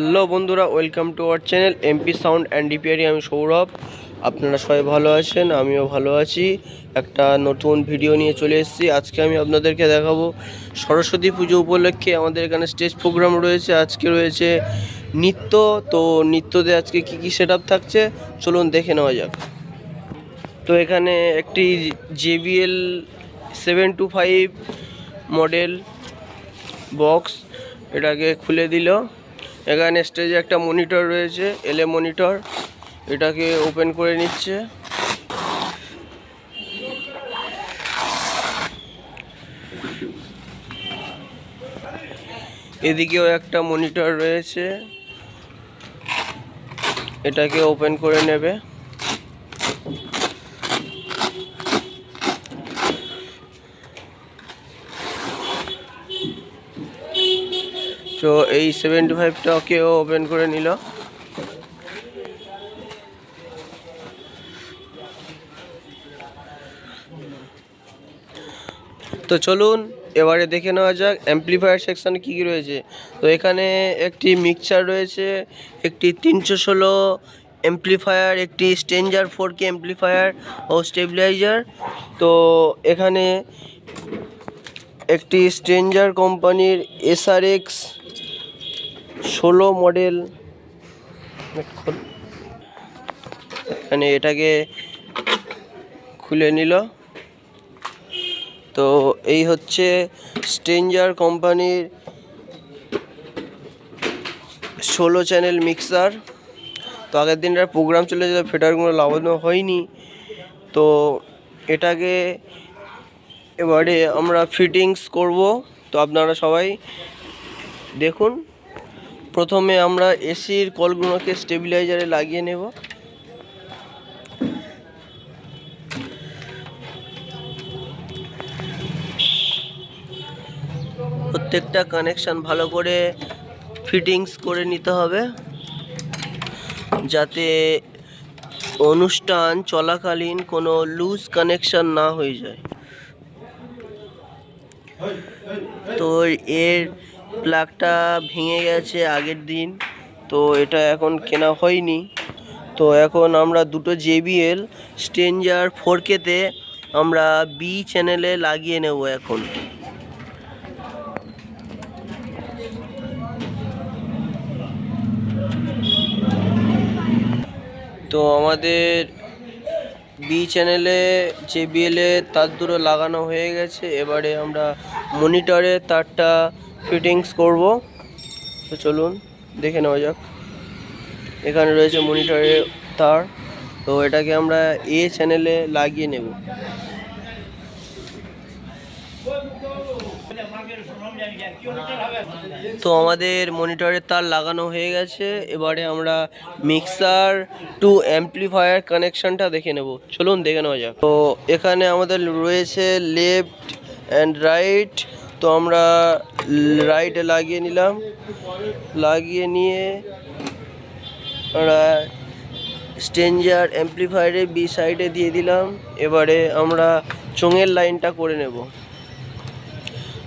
Hello বন্ধুরা, welcome to our channel MP sound and ডিপিআরি। আমি সৌরভ। আপনারা সবাই ভালো আছেন, আমিও ভালো আছি। একটা নতুন ভিডিও নিয়ে চলে এসেছি। আজকে আমি আপনাদেরকে দেখাবো সরস্বতী পুজো উপলক্ষে আমাদের এখানে স্টেজ প্রোগ্রাম রয়েছে। আজকে রয়েছে নৃত্য। তো নৃত্যতে আজকে কি কি সেট আপ থাকছে চলুন দেখে নেওয়া যাক। তো এখানে একটি JBL 725 মডেল বক্স, এটাকে খুলে দিল। এখানে স্টেজে একটা মনিটর রয়েছে, LA মনিটর, এটাকে ওপেন করে নিচ্ছে। এদিকেও একটা মনিটর রয়েছে, এটাকে ওপেন করে নেবে। তো এই 75টাকেও ওপেন করে নিল। তো চলুন এবারে দেখে নেওয়া যাক অ্যাম্প্লিফায়ার সেকশানে কী কী রয়েছে। তো এখানে একটি মিক্সচার রয়েছে, একটি 316 অ্যাম্প্লিফায়ার, একটি স্ট্রেঞ্জার 4K অ্যাম্প্লিফায়ার ও স্টেবিলাইজার। তো এখানে একটি স্ট্রেঞ্জার কোম্পানির SRX 16 মডেল, এখানে এটাকে খুলে নিল। তো এই হচ্ছে স্ট্রেঞ্জার কোম্পানির 16 চ্যানেল মিক্সার। তো আগের দিনটার প্রোগ্রাম চলে যায়, ফেটারগুলো লাগানো হয়নি। তো এটাকে এবারে আমরা ফিটিংস করব। তো আপনারা সবাই দেখুন। প্রথমে আমরা এসির কলগুলোকে স্টেবিলাইজারে লাগিয়ে নেব। প্রত্যেকটা কানেকশান ভালো করে ফিটিংস করে নিতে হবে, যাতে অনুষ্ঠান চলাকালীন কোনো লুজ কানেকশান না হয়ে যায়। তো এর প্লাগটা ভেঙে গেছে আগের দিন, তো এটা এখন কেনা হয়নি। তো এখন আমরা দুটো JBL স্ট্রেঞ্জার 4K-তে আমরা B চ্যানেলে লাগিয়ে নেব এখন। তো আমাদের B চ্যানেলে JBL-এ তার দুটো লাগানো হয়ে গেছে। এবারে আমরা মনিটরে তারটা ফিটিংস করব। তো চলুন দেখে নেওয়া যাক। এখানে রয়েছে মনিটরে তার, তো এটাকে আমরা A চ্যানেলে লাগিয়ে নেব। তো আমাদের মনিটরের তার লাগানো হয়ে গেছে। এবারে আমরা মিক্সার টু অ্যাম্প্লিফায়ার কানেকশানটা দেখে নেব। চলুন দেখে নেওয়া যাক। তো এখানে আমাদের রয়েছে লেফট অ্যান্ড রাইট। তো আমরা রাইটে লাগিয়ে নিলাম, লাগিয়ে নিয়ে আমরা স্ট্রেঞ্জার অ্যাম্প্লিফায়ারে B সাইডে দিয়ে দিলাম। এবারে আমরা চোঙের লাইনটা করে নেব।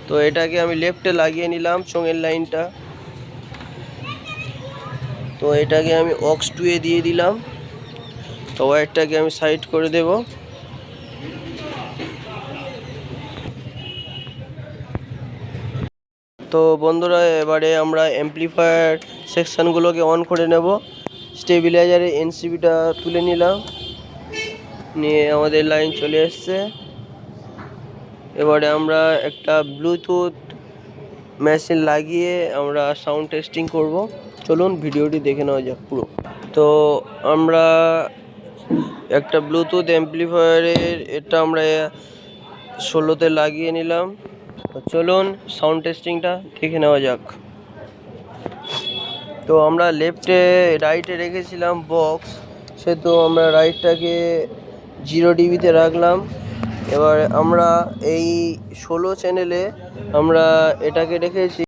তো এটাকে আমি লেফটে লাগিয়ে নিলাম চোঙের লাইনটা। তো এটাকে আমি অক্স 2-এ দিয়ে দিলাম। তো ওয়্যারটাকে আমি সাইড করে দেব। তো বন্ধুরা, এবারে আমরা অ্যাম্প্লিফায়ার সেকশানগুলোকে অন করে নেব। স্টেবিলাইজারে NCBটা তুলে নিলাম, নিয়ে আমাদের লাইন চলে এসছে। এবারে আমরা একটা ব্লুটুথ মেশিন লাগিয়ে আমরা সাউন্ড টেস্টিং করব। চলুন ভিডিওটি দেখে নেওয়া যাক পুরো। তো আমরা একটা ব্লুটুথ অ্যাম্প্লিফায়ারের এটা আমরা 16-তে লাগিয়ে নিলাম। চলুন সাউন্ড টেস্টিংটা দেখে নেওয়া যাক। তো আমরা লেফটে রাইটে রেখেছিলাম বক্স, সেহেতু আমরা রাইটটাকে 0 dB-তে রাখলাম। এবার আমরা এই 16 চ্যানেলে আমরা এটাকে রেখেছি